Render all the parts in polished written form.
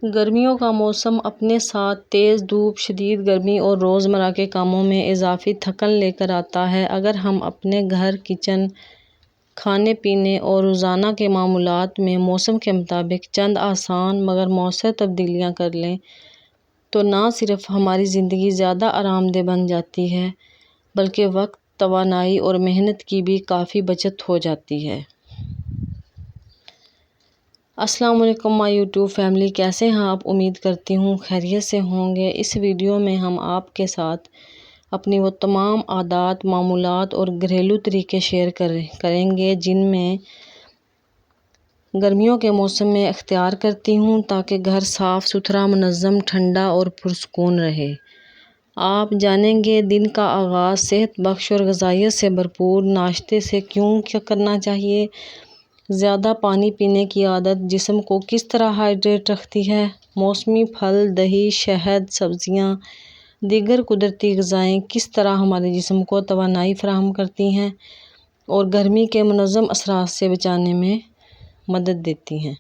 گرمیوں کا موسم اپنے ساتھ تیز دھوپ، شدید گرمی اور روزمرہ کے کاموں میں اضافی تھکن لے کر آتا ہے۔ اگر ہم اپنے گھر، کچن، کھانے پینے اور روزانہ کے معمولات میں موسم کے مطابق چند آسان مگر مؤثر تبدیلیاں کر لیں تو نہ صرف ہماری زندگی زیادہ آرام دہ بن جاتی ہے بلکہ وقت، توانائی اور محنت کی بھی کافی بچت ہو جاتی ہے۔ السلام علیکم مائی یوٹیوب فیملی، کیسے ہیں آپ؟ امید کرتی ہوں خیریت سے ہوں گے۔ اس ویڈیو میں ہم آپ کے ساتھ اپنی وہ تمام عادات، معمولات اور گھریلو طریقے شیئر کریں گے جن میں گرمیوں کے موسم میں اختیار کرتی ہوں تاکہ گھر صاف ستھرا، منظم، ٹھنڈا اور پرسکون رہے۔ آپ جانیں گے دن کا آغاز صحت بخش اور غذائیت سے بھرپور ناشتے سے کیوں کرنا چاہیے، زیادہ پانی پینے کی عادت جسم کو کس طرح ہائیڈریٹ رکھتی ہے، موسمی پھل، دہی، شہد، سبزیاں، دیگر قدرتی غذائیں کس طرح ہمارے جسم کو توانائی فراہم کرتی ہیں اور گرمی کے منظم اثرات سے بچانے میں مدد دیتی ہیں۔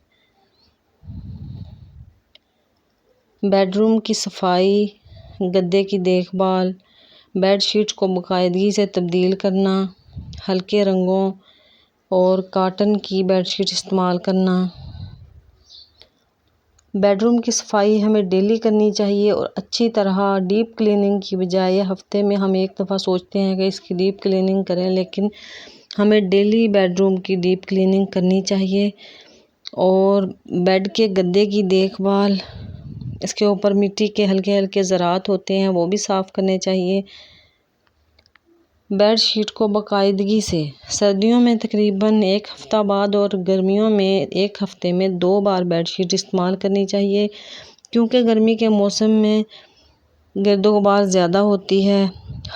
بیڈ روم کی صفائی، گدے کی دیکھ بھال، بیڈ شیٹ کو باقاعدگی سے تبدیل کرنا، ہلکے رنگوں اور کاٹن کی بیڈ شیٹ استعمال کرنا۔ بیڈ روم کی صفائی ہمیں ڈیلی کرنی چاہیے اور اچھی طرح ڈیپ کلیننگ کی بجائے ہفتے میں ہم ایک دفعہ سوچتے ہیں کہ اس کی ڈیپ کلیننگ کریں، لیکن ہمیں ڈیلی بیڈ روم کی ڈیپ کلیننگ کرنی چاہیے۔ اور بیڈ کے گدے کی دیکھ بھال، اس کے اوپر مٹی کے ہلکے ہلکے ذرات ہوتے ہیں، وہ بھی صاف کرنے چاہیے۔ بیڈ شیٹ کو باقاعدگی سے سردیوں میں تقریباً ایک ہفتہ بعد اور گرمیوں میں ایک ہفتے میں 2 بار بیڈ شیٹ استعمال کرنی چاہیے، کیونکہ گرمی کے موسم میں گرد و غبار زیادہ ہوتی ہے۔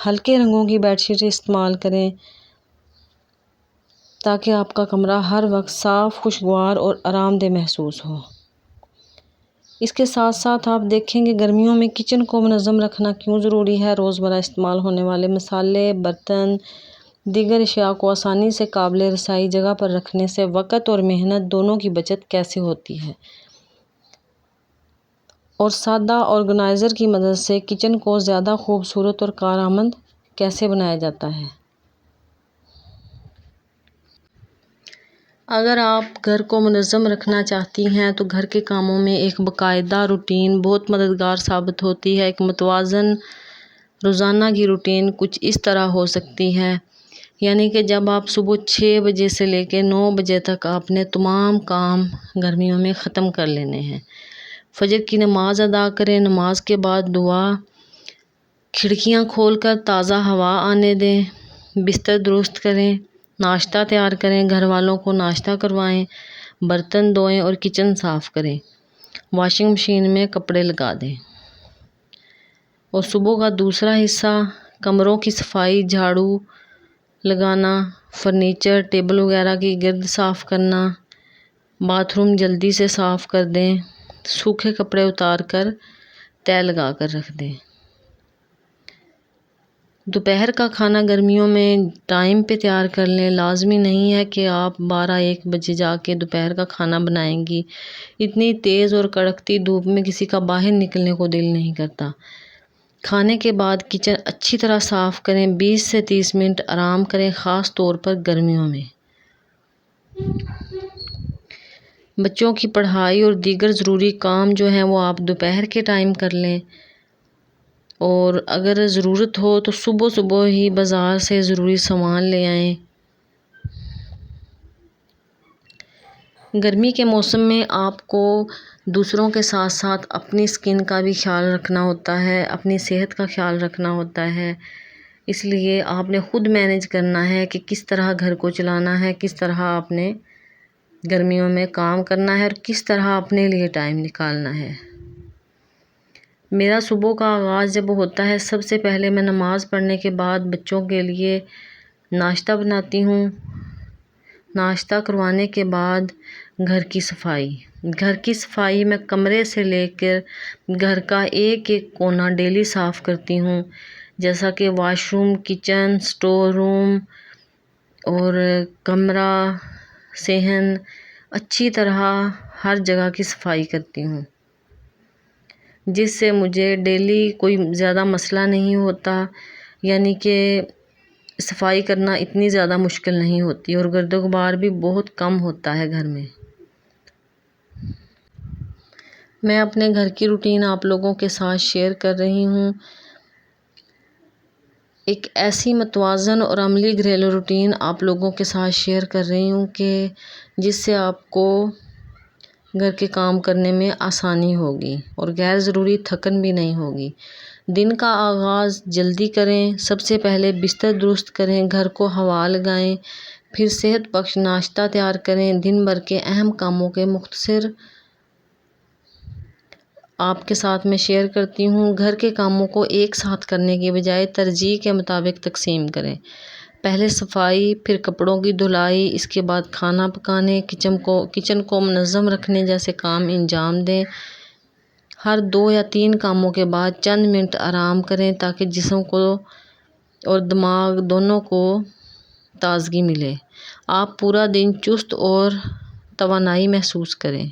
ہلکے رنگوں کی بیڈ شیٹ استعمال کریں تاکہ آپ کا کمرہ ہر وقت صاف، خوشگوار اور آرام دہ محسوس ہو۔ اس کے ساتھ ساتھ آپ دیکھیں گے گرمیوں میں کچن کو منظم رکھنا کیوں ضروری ہے۔ روزمرہ استعمال ہونے والے مسالے، برتن، دیگر اشیاء کو آسانی سے قابل رسائی جگہ پر رکھنے سے وقت اور محنت دونوں کی بچت کیسے ہوتی ہے، اور سادہ آرگنائزر کی مدد سے کچن کو زیادہ خوبصورت اور کارآمد کیسے بنایا جاتا ہے۔ اگر آپ گھر کو منظم رکھنا چاہتی ہیں تو گھر کے کاموں میں ایک باقاعدہ روٹین بہت مددگار ثابت ہوتی ہے۔ ایک متوازن روزانہ کی روٹین کچھ اس طرح ہو سکتی ہے، یعنی کہ جب آپ صبح 6 بجے سے لے کے 9 بجے تک آپ نے تمام کام گرمیوں میں ختم کر لینے ہیں۔ فجر کی نماز ادا کریں، نماز کے بعد دعا، کھڑکیاں کھول کر تازہ ہوا آنے دیں، بستر درست کریں، ناشتہ تیار کریں، گھر والوں کو ناشتہ کروائیں، برتن دھوئیں اور کچن صاف کریں، واشنگ مشین میں کپڑے لگا دیں۔ اور صبح کا دوسرا حصہ کمروں کی صفائی، جھاڑو لگانا، فرنیچر، ٹیبل وغیرہ کی گرد صاف کرنا، باتھ روم جلدی سے صاف کر دیں، سوکھے کپڑے اتار کر تہہ لگا کر رکھ دیں۔ دوپہر کا کھانا گرمیوں میں ٹائم پہ تیار کر لیں۔ لازمی نہیں ہے کہ آپ 12-1 بجے جا کے دوپہر کا کھانا بنائیں گی، اتنی تیز اور کڑکتی دھوپ میں کسی کا باہر نکلنے کو دل نہیں کرتا۔ کھانے کے بعد کچن اچھی طرح صاف کریں، 20 سے 30 منٹ آرام کریں، خاص طور پر گرمیوں میں۔ بچوں کی پڑھائی اور دیگر ضروری کام جو ہیں وہ آپ دوپہر کے ٹائم کر لیں، اور اگر ضرورت ہو تو صبح صبح ہی بازار سے ضروری سامان لے آئیں۔ گرمی کے موسم میں آپ کو دوسروں کے ساتھ ساتھ اپنی سکن کا بھی خیال رکھنا ہوتا ہے، اپنی صحت کا خیال رکھنا ہوتا ہے۔ اس لیے آپ نے خود مینیج کرنا ہے کہ کس طرح گھر کو چلانا ہے، کس طرح آپ نے گرمیوں میں کام کرنا ہے اور کس طرح اپنے لیے ٹائم نکالنا ہے۔ میرا صبح کا آغاز جب ہوتا ہے، سب سے پہلے میں نماز پڑھنے کے بعد بچوں کے لیے ناشتہ بناتی ہوں۔ ناشتہ کروانے کے بعد گھر کی صفائی۔ گھر کی صفائی میں کمرے سے لے کر گھر کا ایک ایک کونا ڈیلی صاف کرتی ہوں، جیسا کہ wash room, kitchen, store room اور کمرہ، صحن، اچھی طرح ہر جگہ کی صفائی کرتی ہوں۔ جس سے مجھے ڈیلی کوئی زیادہ مسئلہ نہیں ہوتا، یعنی کہ صفائی کرنا اتنی زیادہ مشکل نہیں ہوتی اور گرد و غبار بھی بہت کم ہوتا ہے گھر میں۔ میں اپنے گھر کی روٹین آپ لوگوں کے ساتھ شیئر کر رہی ہوں، ایک ایسی متوازن اور عملی گھریلو روٹین آپ لوگوں کے ساتھ شیئر کر رہی ہوں کہ جس سے آپ کو گھر کے کام کرنے میں آسانی ہوگی اور غیر ضروری تھکن بھی نہیں ہوگی۔ دن کا آغاز جلدی کریں، سب سے پہلے بستر درست کریں، گھر کو ہوا لگائیں، پھر صحت بخش ناشتہ تیار کریں۔ دن بھر کے اہم کاموں کے مختصر آپ کے ساتھ میں شیئر کرتی ہوں۔ گھر کے کاموں کو ایک ساتھ کرنے کے بجائے ترجیح کے مطابق تقسیم کریں۔ پہلے صفائی، پھر کپڑوں کی دھلائی، اس کے بعد کھانا پکانے، کچن کو منظم رکھنے جیسے کام انجام دیں۔ ہر 2 یا 3 کاموں کے بعد چند منٹ آرام کریں تاکہ جسم کو اور دماغ دونوں کو تازگی ملے۔ آپ پورا دن چست اور توانائی محسوس کریں۔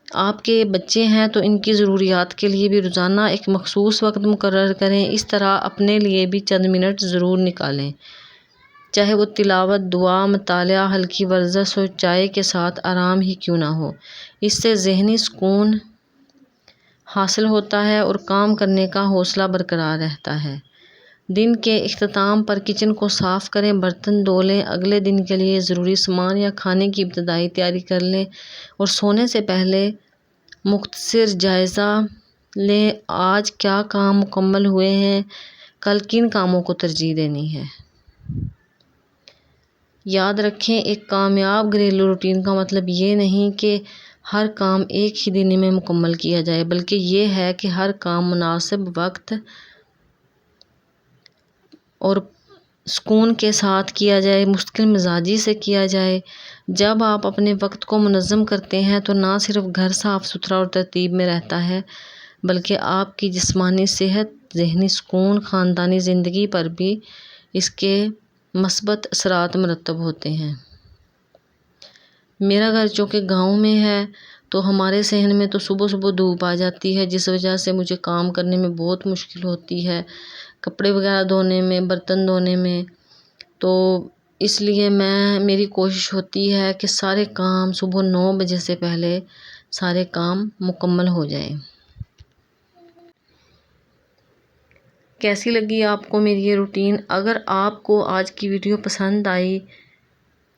آپ کے بچے ہیں تو ان کی ضروریات کے لیے بھی روزانہ ایک مخصوص وقت مقرر کریں۔ اس طرح اپنے لیے بھی چند منٹ ضرور نکالیں، چاہے وہ تلاوت، دعا، مطالعہ، ہلکی ورزش ہو، چائے کے ساتھ آرام ہی کیوں نہ ہو۔ اس سے ذہنی سکون حاصل ہوتا ہے اور کام کرنے کا حوصلہ برقرار رہتا ہے۔ دن کے اختتام پر کچن کو صاف کریں، برتن دھو لیں، اگلے دن کے لیے ضروری سامان یا کھانے کی ابتدائی تیاری کر لیں اور سونے سے پہلے مختصر جائزہ لیں، آج کیا کام مکمل ہوئے ہیں، کل کن کاموں کو ترجیح دینی ہے۔ یاد رکھیں، ایک کامیاب گھریلو روٹین کا مطلب یہ نہیں کہ ہر کام ایک ہی دن میں مکمل کیا جائے، بلکہ یہ ہے کہ ہر کام مناسب وقت اور سکون کے ساتھ کیا جائے، مستقل مزاجی سے کیا جائے۔ جب آپ اپنے وقت کو منظم کرتے ہیں تو نہ صرف گھر صاف ستھرا اور ترتیب میں رہتا ہے، بلکہ آپ کی جسمانی صحت، ذہنی سکون، خاندانی زندگی پر بھی اس کے مثبت اثرات مرتب ہوتے ہیں۔ میرا گھر چونکہ گاؤں میں ہے تو ہمارے صحن میں تو صبح صبح دھوپ آ جاتی ہے، جس وجہ سے مجھے کام کرنے میں بہت مشکل ہوتی ہے، کپڑے وغیرہ دھونے میں، برتن دھونے میں۔ تو اس لیے میری کوشش ہوتی ہے کہ سارے کام صبح 9 بجے سے پہلے سارے کام مکمل ہو جائیں۔ کیسی لگی آپ کو میری یہ روٹین؟ اگر آپ کو آج کی ویڈیو پسند آئی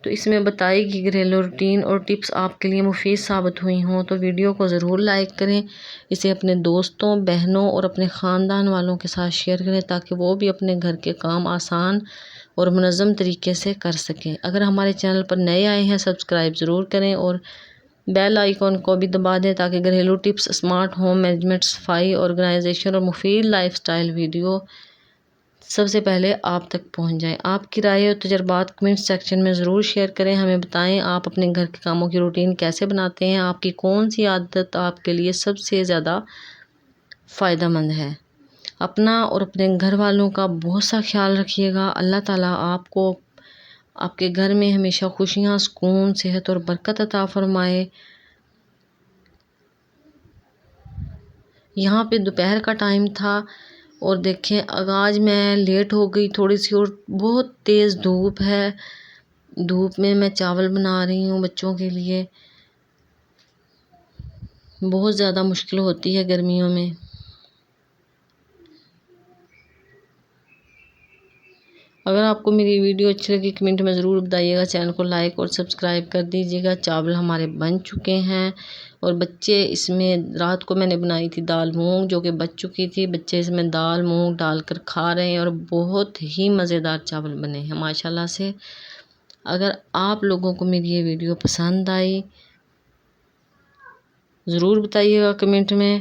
تو اس میں بتائی گئی گھریلو روٹین اور ٹپس آپ کے لیے مفید ثابت ہوئی ہوں تو ویڈیو کو ضرور لائک کریں، اسے اپنے دوستوں، بہنوں اور اپنے خاندان والوں کے ساتھ شیئر کریں تاکہ وہ بھی اپنے گھر کے کام آسان اور منظم طریقے سے کر سکیں۔ اگر ہمارے چینل پر نئے آئے ہیں سبسکرائب ضرور کریں اور بیل آئیکن کو بھی دبا دیں تاکہ گھریلو ٹپس، اسمارٹ ہوم مینجمنٹ، صفائی، آرگنائزیشن اور مفید لائف سٹائل ویڈیو سب سے پہلے آپ تک پہنچ جائیں۔ آپ کی رائے اور تجربات کمنٹ سیکشن میں ضرور شیئر کریں، ہمیں بتائیں آپ اپنے گھر کے کاموں کی روٹین کیسے بناتے ہیں، آپ کی کون سی عادت آپ کے لیے سب سے زیادہ فائدہ مند ہے۔ اپنا اور اپنے گھر والوں کا بہت سا خیال رکھیے گا۔ اللہ تعالیٰ آپ کو آپ کے گھر میں ہمیشہ خوشیاں، سکون، صحت اور برکت عطا فرمائے۔ یہاں پہ دوپہر کا ٹائم تھا اور دیکھیں آج میں لیٹ ہو گئی تھوڑی سی اور بہت تیز دھوپ ہے، دھوپ میں چاول بنا رہی ہوں بچوں کے لیے، بہت زیادہ مشکل ہوتی ہے گرمیوں میں۔ اگر آپ کو میری ویڈیو اچھی لگی کمنٹ میں ضرور بتائیے گا، چینل کو لائک اور سبسکرائب کر دیجیے گا۔ چاول ہمارے بن چکے ہیں اور بچے اس میں رات کو میں نے بنائی تھی دال مونگ جو کہ بچ چکی تھی، بچے اس میں دال مونگ ڈال کر کھا رہے ہیں اور بہت ہی مزیدار چاول بنے ہیں ماشاءاللہ سے۔ اگر آپ لوگوں کو میری یہ ویڈیو پسند آئی ضرور بتائیے گا کمنٹ میں۔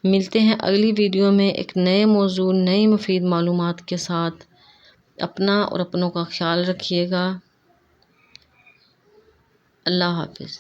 ملتے ہیں اگلی ویڈیو میں ایک نئے موضوع، نئی مفید معلومات کے ساتھ۔ اپنا اور اپنوں کا خیال رکھیے گا۔ اللہ حافظ۔